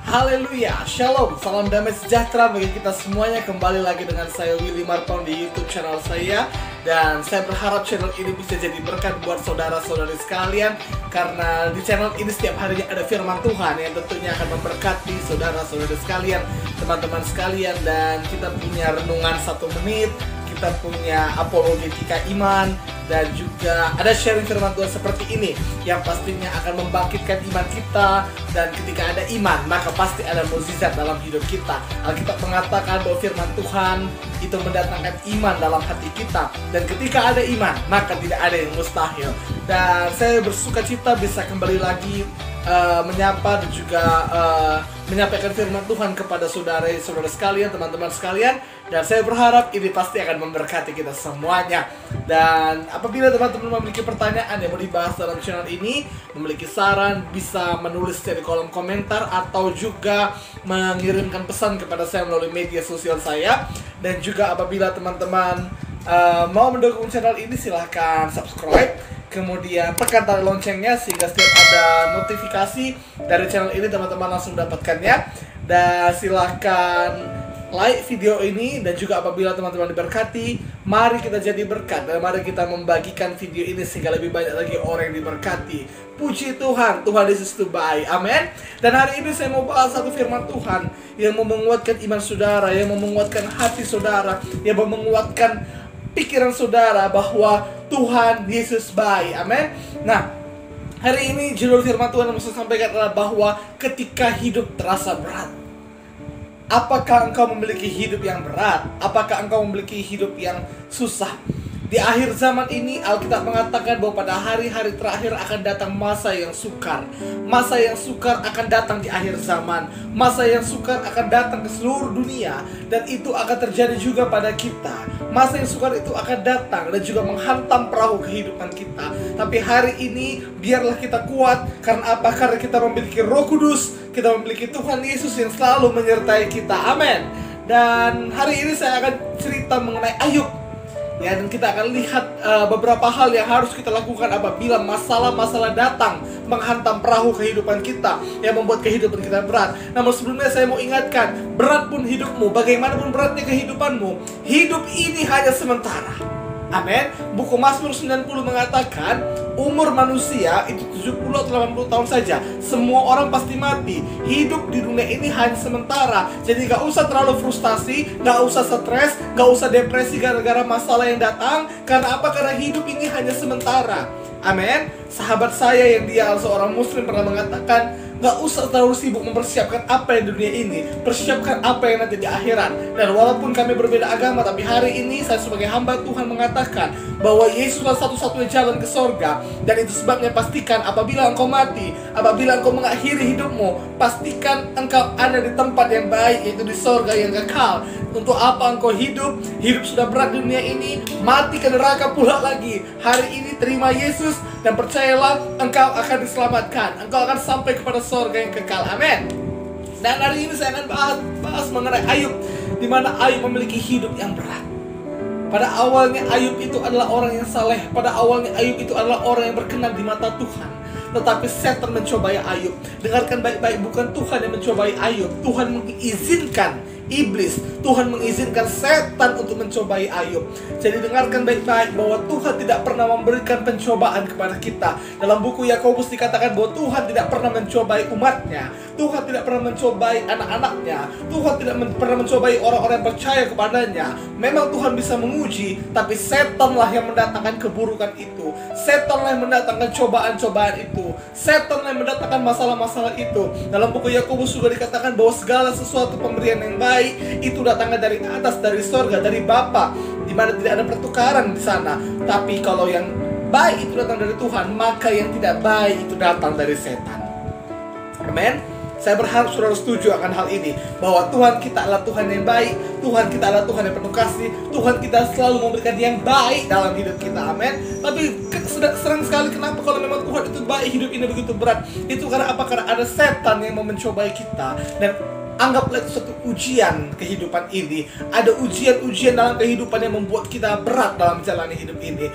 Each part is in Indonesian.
Haleluya, Shalom, salam damai sejahtera bagi kita semuanya. Kembali lagi dengan saya Willy Marpon di YouTube channel saya. Dan saya berharap channel ini bisa jadi berkat buat saudara-saudari sekalian, karena di channel ini setiap harinya ada firman Tuhan yang tentunya akan memberkati saudara-saudari sekalian, teman-teman sekalian. Dan kita punya renungan 1 menit, kita punya apologetika iman, dan juga ada sharing firman Tuhan seperti ini yang pastinya akan membangkitkan iman kita. Dan ketika ada iman, maka pasti ada mukjizat dalam hidup kita. Alkitab mengatakan bahwa firman Tuhan itu mendatangkan iman dalam hati kita, dan ketika ada iman, maka tidak ada yang mustahil. Dan saya bersuka cita bisa kembali lagi menyapa dan juga menyampaikan firman Tuhan kepada saudara-saudara sekalian, teman-teman sekalian. Dan saya berharap ini pasti akan memberkati kita semuanya. Dan apabila teman-teman memiliki pertanyaan yang mau dibahas dalam channel ini, memiliki saran, bisa menulis di kolom komentar atau juga mengirimkan pesan kepada saya melalui media sosial saya. Dan juga apabila teman-teman mau mendukung channel ini, silahkan subscribe, kemudian tekan tanda loncengnya sehingga setiap ada notifikasi dari channel ini teman-teman langsung mendapatkannya. Dan silahkan like video ini. Dan juga apabila teman-teman diberkati, mari kita jadi berkat dan mari kita membagikan video ini sehingga lebih banyak lagi orang yang diberkati. Puji Tuhan, Tuhan Yesus itu baik, amin. Dan hari ini saya mau bahas satu firman Tuhan yang mau menguatkan iman saudara, yang mau menguatkan hati saudara, yang mau menguatkan pikiran saudara bahwa Tuhan Yesus baik, amin. Nah, hari ini judul firman Tuhan yang mau saya sampaikan adalah bahwa ketika hidup terasa berat. Apakah engkau memiliki hidup yang berat? Apakah engkau memiliki hidup yang susah? Di akhir zaman ini Alkitab mengatakan bahwa pada hari-hari terakhir akan datang masa yang sukar. Masa yang sukar akan datang di akhir zaman. Masa yang sukar akan datang ke seluruh dunia. Dan itu akan terjadi juga pada kita. Masa yang sukar itu akan datang dan juga menghantam perahu kehidupan kita. Tapi hari ini biarlah kita kuat. Karena apa? Karena kita memiliki Roh Kudus. Kita memiliki Tuhan Yesus yang selalu menyertai kita. Amin. Dan hari ini saya akan cerita mengenai Ayub. Ya, dan kita akan lihat beberapa hal yang harus kita lakukan apabila masalah-masalah datang menghantam perahu kehidupan kita, yang membuat kehidupan kita berat. Namun sebelumnya saya mau ingatkan, berat pun hidupmu, bagaimanapun beratnya kehidupanmu, hidup ini hanya sementara. Amin. Buku Mazmur 90 mengatakan umur manusia itu 70 atau 80 tahun saja. Semua orang pasti mati. Hidup di dunia ini hanya sementara. Jadi gak usah terlalu frustasi, gak usah stres, gak usah depresi gara-gara masalah yang datang. Karena apa? Karena hidup ini hanya sementara. Amin. Sahabat saya yang dia seorang muslim pernah mengatakan, gak usah terlalu sibuk mempersiapkan apa yang di dunia ini, persiapkan apa yang nanti di akhirat. Dan walaupun kami berbeda agama, tapi hari ini saya sebagai hamba Tuhan mengatakan bahwa Yesuslah satu-satunya jalan ke sorga. Dan itu sebabnya pastikan apabila engkau mati, apabila engkau mengakhiri hidupmu, pastikan engkau ada di tempat yang baik, yaitu di sorga yang kekal. Untuk apa engkau hidup? Hidup sudah berat di dunia ini, mati ke neraka pula lagi. Hari ini terima Yesus dan percayalah engkau akan diselamatkan. Engkau akan sampai kepada sorga yang kekal. Amin. Dan hari ini saya akan bahas mengenai Ayub, di mana Ayub memiliki hidup yang berat. Pada awalnya Ayub itu adalah orang yang saleh. Pada awalnya Ayub itu adalah orang yang berkenan di mata Tuhan. Tetapi setan mencobai Ayub. Dengarkan baik-baik, bukan Tuhan yang mencobai Ayub. Tuhan mengizinkan iblis, Tuhan mengizinkan setan untuk mencobai Ayub. Jadi dengarkan baik-baik bahwa Tuhan tidak pernah memberikan pencobaan kepada kita. Dalam buku Yakobus dikatakan bahwa Tuhan tidak pernah mencobai umatnya. Tuhan tidak pernah mencobai anak-anaknya. Tuhan tidak pernah mencobai orang-orang yang percaya kepadanya. Memang Tuhan bisa menguji, tapi setanlah yang mendatangkan keburukan itu. Setanlah yang mendatangkan cobaan-cobaan itu. Setanlah yang mendatangkan masalah-masalah itu. Dalam buku Yakobus juga dikatakan bahwa segala sesuatu pemberian yang baik itu datangnya dari atas, dari sorga, dari Bapa, di mana tidak ada pertukaran di sana. Tapi kalau yang baik itu datang dari Tuhan, maka yang tidak baik itu datang dari setan. Amin. Saya berharap saudara setuju akan hal ini, bahwa Tuhan kita adalah Tuhan yang baik, Tuhan kita adalah Tuhan yang penuh kasih, Tuhan kita selalu memberikan yang baik dalam hidup kita. Amin. Tapi sering sekali kenapa kalau memang Tuhan itu baik, hidup ini begitu berat? Itu karena apa? Karena ada setan yang mau mencobai kita. Dan anggaplah itu suatu ujian kehidupan ini. Ada ujian-ujian dalam kehidupan yang membuat kita berat dalam menjalani hidup ini.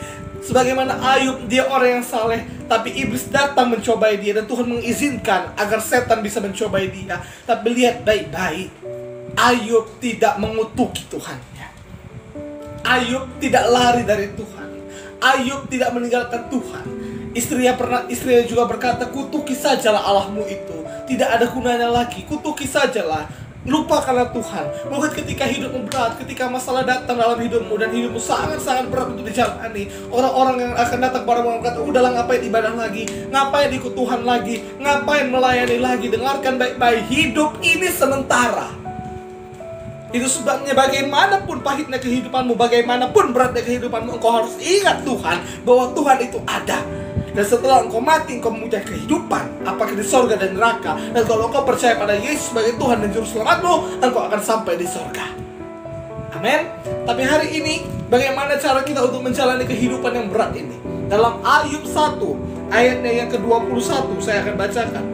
Sebagaimana Ayub, dia orang yang saleh, tapi iblis datang mencobai dia, dan Tuhan mengizinkan agar setan bisa mencobai dia. Tapi lihat baik-baik, Ayub tidak mengutuki Tuhannya. Ayub tidak lari dari Tuhan. Ayub tidak meninggalkan Tuhan. Istrinya juga berkata, kutuki sajalah Allahmu itu, tidak ada gunanya lagi, kutuki sajalah. Lupakanlah Tuhan. Mungkin ketika hidupmu berat, ketika masalah datang dalam hidupmu dan hidupmu sangat-sangat berat untuk dijalani, orang-orang yang akan datang kepadamu berkata, udahlah, ngapain ibadah lagi, ngapain ikut Tuhan lagi, ngapain melayani lagi. Dengarkan baik-baik, hidup ini sementara. Itu sebabnya bagaimanapun pahitnya kehidupanmu, bagaimanapun beratnya kehidupanmu, engkau harus ingat Tuhan, bahwa Tuhan itu ada. Dan setelah engkau mati, engkau mempunyai kehidupan, apakah di sorga dan neraka. Dan kalau engkau percaya pada Yesus sebagai Tuhan dan Juru Selamatmu, engkau akan sampai di sorga. Amin. Tapi hari ini, bagaimana cara kita untuk menjalani kehidupan yang berat ini? Dalam Ayub 1, ayatnya yang ke-21, saya akan bacakan.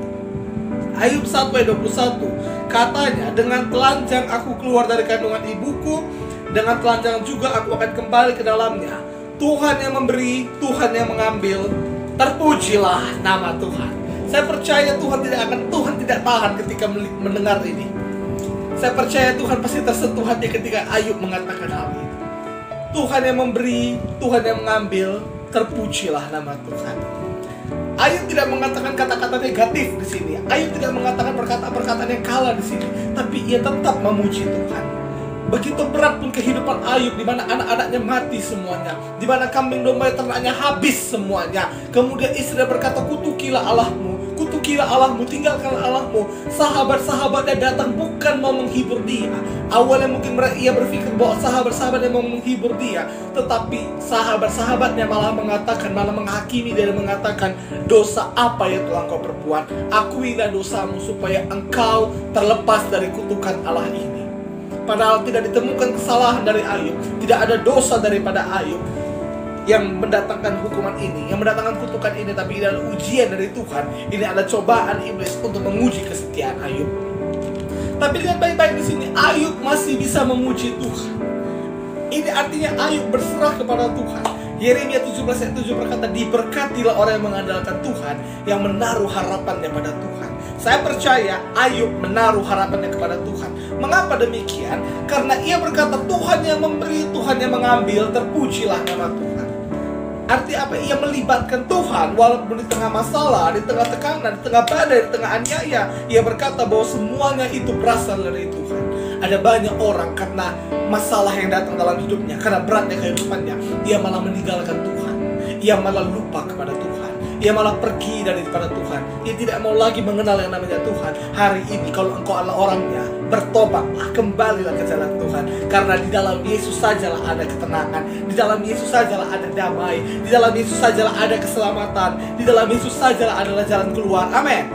Ayub 1 ayat 21, katanya, dengan telanjang aku keluar dari kandungan ibuku, dengan telanjang juga aku akan kembali ke dalamnya. Tuhan yang memberi, Tuhan yang mengambil, terpujilah nama Tuhan. Saya percaya Tuhan tidak tahan ketika mendengar ini. Saya percaya Tuhan pasti tersentuh hati ketika Ayub mengatakan hal ini. Tuhan yang memberi, Tuhan yang mengambil, terpujilah nama Tuhan. Ayub tidak mengatakan kata-kata negatif di sini. Ayub tidak mengatakan perkataan-perkataan yang kalah di sini, tapi ia tetap memuji Tuhan. Begitu berat pun kehidupan Ayub, di mana anak-anaknya mati semuanya, di mana kambing domba ternaknya habis semuanya. Kemudian istri berkata, kutukilah Allahmu, kutukilah Allahmu, tinggalkanlah Allahmu. Sahabat-sahabatnya datang bukan mau menghibur dia. Awalnya mungkin ia berpikir bahwa sahabat-sahabatnya mau menghibur dia, tetapi sahabat-sahabatnya malah mengatakan, malah menghakimi dan mengatakan, dosa apa yang telah kau perbuat? Akuilah dosamu supaya engkau terlepas dari kutukan Allah ini. Padahal tidak ditemukan kesalahan dari Ayub, tidak ada dosa daripada Ayub yang mendatangkan hukuman ini, yang mendatangkan kutukan ini, tapi ini adalah ujian dari Tuhan. Ini adalah cobaan iblis untuk menguji kesetiaan Ayub. Tapi lihat baik-baik di sini, Ayub masih bisa memuji Tuhan. Ini artinya Ayub berserah kepada Tuhan. Yeremia 17 ayat 7 berkata, diberkatilah orang yang mengandalkan Tuhan, yang menaruh harapannya pada Tuhan. Saya percaya Ayub menaruh harapannya kepada Tuhan. Mengapa demikian? Karena ia berkata, Tuhan yang memberi, Tuhan yang mengambil, terpujilah nama Tuhan. Arti apa? Ia melibatkan Tuhan walaupun di tengah masalah, di tengah tekanan, di tengah badai, di tengah aniaya. Ia berkata bahwa semuanya itu berasal dari Tuhan. Ada banyak orang karena masalah yang datang dalam hidupnya, karena beratnya kehidupannya, ia malah meninggalkan Tuhan. Ia malah lupa kepada Tuhan. Ia malah pergi daripada Tuhan. Ia tidak mau lagi mengenal yang namanya Tuhan. Hari ini kalau engkau adalah orangnya, bertobatlah, kembalilah ke jalan Tuhan. Karena di dalam Yesus sajalah ada ketenangan. Di dalam Yesus sajalah ada damai. Di dalam Yesus sajalah ada keselamatan. Di dalam Yesus sajalah adalah jalan keluar. Amin.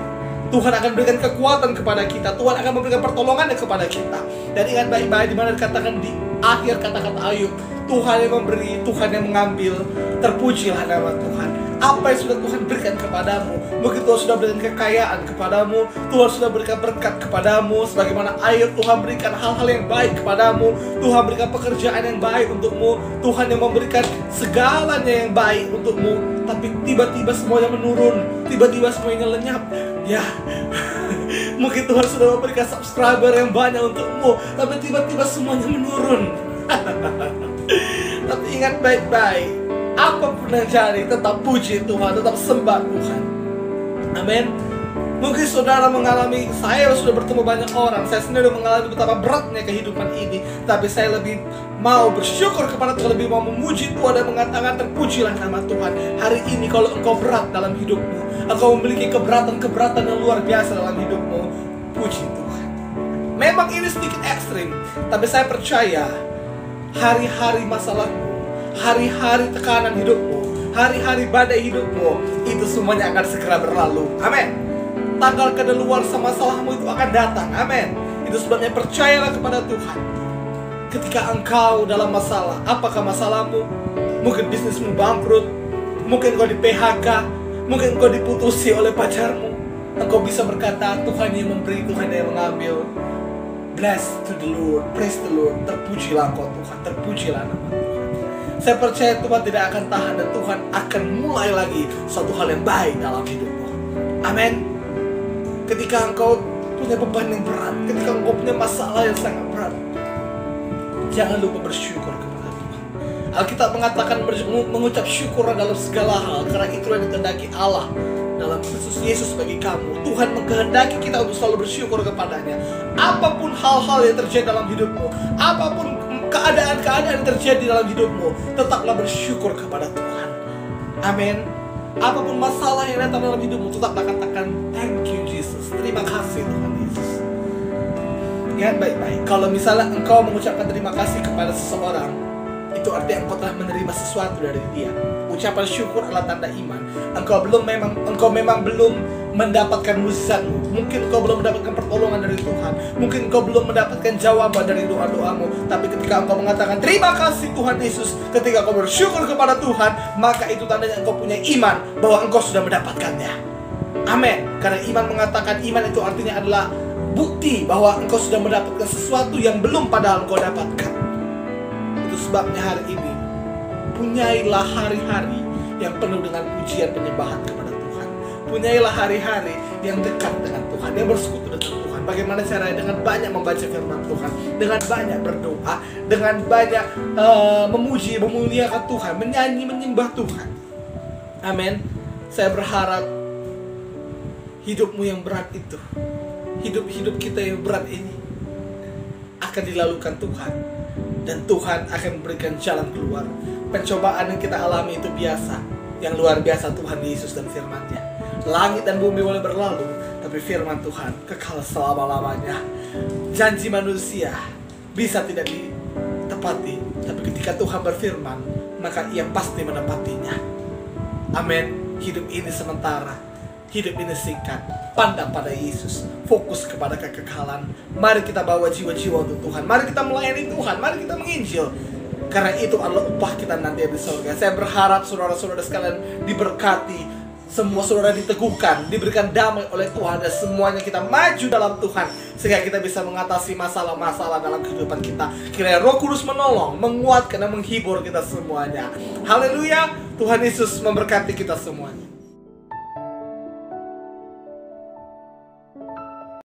Tuhan akan berikan kekuatan kepada kita. Tuhan akan memberikan pertolongan kepada kita. Dan ingat baik-baik di mana dikatakan di akhir kata-kata Ayub, Tuhan yang memberi, Tuhan yang mengambil, terpujilah nama Tuhan. Apa yang sudah Tuhan berikan kepadamu, mungkin Tuhan sudah berikan kekayaan kepadamu, Tuhan sudah berikan berkat kepadamu. Sebagaimana Ayub, Tuhan berikan hal-hal yang baik kepadamu, Tuhan berikan pekerjaan yang baik untukmu, Tuhan yang memberikan segalanya yang baik untukmu. Tapi tiba-tiba semuanya menurun, tiba-tiba semuanya lenyap. Ya, mungkin Tuhan sudah memberikan subscriber yang banyak untukmu, tapi tiba-tiba semuanya menurun. Tapi ingat baik-baik, apapun yang jadi, tetap puji Tuhan, tetap sembah Tuhan. Amin. Mungkin saudara mengalami, saya sudah bertemu banyak orang, saya sendiri mengalami betapa beratnya kehidupan ini, tapi saya lebih mau bersyukur kepada Tuhan, lebih mau memuji Tuhan dan mengatakan terpujilah nama Tuhan. Hari ini kalau engkau berat dalam hidupmu, engkau memiliki keberatan-keberatan yang luar biasa dalam hidupmu, puji Tuhan. Memang ini sedikit ekstrim, tapi saya percaya hari-hari masalahmu, hari-hari tekanan hidupmu, hari-hari badai hidupmu, itu semuanya akan segera berlalu. Amin. Tanggal kadaluarsa masalahmu itu akan datang. Amin. Itu sebabnya percayalah kepada Tuhan. Ketika engkau dalam masalah, apakah masalahmu? Mungkin bisnismu bangkrut, mungkin engkau di PHK, mungkin engkau diputusi oleh pacarmu. Engkau bisa berkata, Tuhan yang memberi, Tuhan yang mengambil. Bless to the Lord, praise the Lord. Terpujilah engkau Tuhan, terpujilah nama Tuhan. Saya percaya Tuhan tidak akan tahan dan Tuhan akan mulai lagi suatu hal yang baik dalam hidupmu. Amin. Ketika engkau punya beban yang berat, ketika engkau punya masalah yang sangat berat, jangan lupa bersyukur kepada Tuhan. Alkitab mengatakan mengucap syukur dalam segala hal, karena itulah dikehendaki Allah dalam Kristus Yesus bagi kamu. Tuhan mengkehendaki kita untuk selalu bersyukur kepadanya. Apapun hal-hal yang terjadi dalam hidupmu, apapun keadaan-keadaan yang terjadi dalam hidupmu, tetaplah bersyukur kepada Tuhan. Amin. Apapun masalah yang datang dalam hidupmu, tetaplah katakan thank you Jesus. Terima kasih Tuhan Yesus. Ingat baik-baik, kalau misalnya engkau mengucapkan terima kasih kepada seseorang, itu artinya engkau telah menerima sesuatu dari dia. Ucapan syukur adalah tanda iman. Engkau memang belum mendapatkan mukjizatmu. Mungkin engkau belum mendapatkan pertolongan dari Tuhan. Mungkin engkau belum mendapatkan jawaban dari doa-doamu. Tapi ketika engkau mengatakan terima kasih Tuhan Yesus, ketika engkau bersyukur kepada Tuhan, maka itu tandanya engkau punya iman bahwa engkau sudah mendapatkannya. Amin. Karena iman mengatakan, iman itu artinya adalah bukti bahwa engkau sudah mendapatkan sesuatu yang belum padahal engkau dapatkan. Itu sebabnya hari ini punyailah hari-hari yang penuh dengan pujian penyembahan kepada Tuhan. Punyailah hari-hari yang dekat dengan Tuhan, yang bersekutu dengan Tuhan. Bagaimana caranya? Dengan banyak membaca firman Tuhan, dengan banyak berdoa, dengan banyak memuji, memuliakan Tuhan, menyanyi, menyembah Tuhan. Amin. Saya berharap hidupmu yang berat itu, hidup kita yang berat ini akan dilalukan Tuhan, dan Tuhan akan memberikan jalan keluar. Pencobaan yang kita alami itu biasa. Yang luar biasa Tuhan Yesus dan firman-Nya. Langit dan bumi boleh berlalu, tapi firman Tuhan kekal selama-lamanya. Janji manusia bisa tidak ditepati, tapi ketika Tuhan berfirman, maka Ia pasti menepatinya. Amin. Hidup ini sementara, hidup ini singkat. Pandang pada Yesus, fokus kepada kekekalan. Mari kita bawa jiwa-jiwa untuk Tuhan. Mari kita melayani Tuhan, mari kita menginjil. Karena itu adalah upah kita nanti di surga. Saya berharap saudara-saudara sekalian diberkati, semua saudara diteguhkan, diberikan damai oleh Tuhan, dan semuanya kita maju dalam Tuhan, sehingga kita bisa mengatasi masalah-masalah dalam kehidupan kita. Kiranya Roh Kudus menolong, menguatkan, dan menghibur kita semuanya. Haleluya. Tuhan Yesus memberkati kita semuanya.